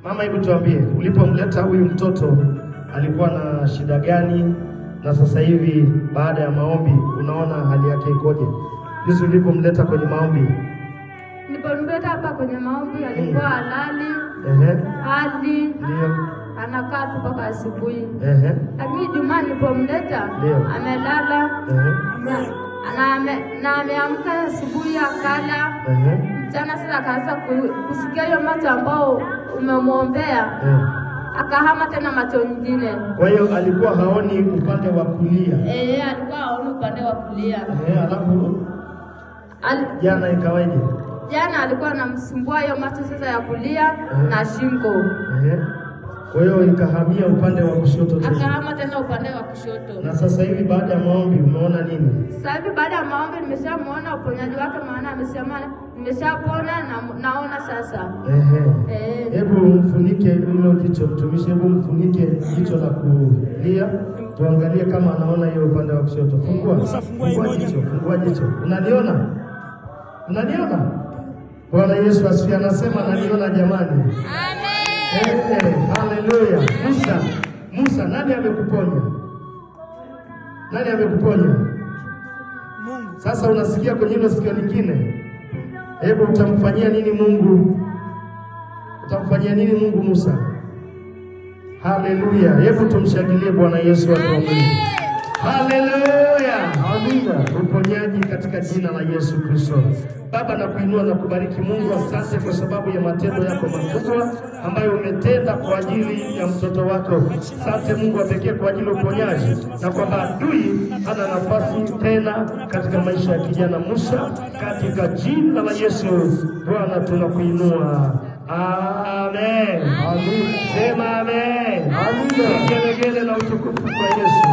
Mama, hebu tuambie, ulipomleta huyu mtoto alikuwa na shida gani, na sasa hivi baada ya maombi unaona hali yake ikoje? Jinsi ulipomleta kwenye maombi. Nilipomleta hapa kwenye maombi alikuwa halali. Hadi ndio anakaa tu mpaka asubuhi. Lakini Jumaa nilipomleta amelala. Na ameamka asubuhi akala. Mchana sasa akaanza kusikia hiyo macho ambao umemwombea. Akahama tena macho nyingine. Kwa hiyo alikuwa haoni upande wa kulia. Alikuwa haoni upande wa kulia. Alafu jana ikawaje? Jana alikuwa anamsumbua hiyo macho sasa ya kulia na shingo. Kwa hiyo ikahamia upande wa kushoto tena. Akahama tena upande wa kushoto. Na sasa hivi baada ya maombi umeona nini? Sasa hivi baada ya maombi nimeshamuona uponyaji wake, maana amesema nimeshapona na naona sasa. Hebu mfunike hilo jicho mtumishi, hebu mfunike jicho la kulia. Tuangalie kama anaona hiyo upande wa kushoto. Fungua jicho. Unaniona? Unaniona? Bwana Yesu asifiwe. Anasema ananiona jamani. Amen. Haleluya. Musa, nani amekuponya? Nani amekuponya? Mungu. Sasa unasikia kwenye hilo sikio lingine. Hebu utamfanyia nini Mungu? Utamfanyia nini Mungu Musa? Haleluya. Hebu tumshangilie Bwana Yesu atuombee. Haleluya. Amina. Uponyaji katika jina la Yesu Kristo. Baba, nakuinua na kubariki Mungu. Asante kwa sababu ya matendo yako makubwa ambayo umetenda kwa ajili ya mtoto wako. Asante Mungu wa pekee kwa ajili ya uponyaji, na kwamba adui hana nafasi tena katika maisha ya kijana Musa, katika jina la Yesu. Bwana, tunakuinua. Amen. Amen. Sema amen. Amen. Gelegele na utukufu kwa Yesu.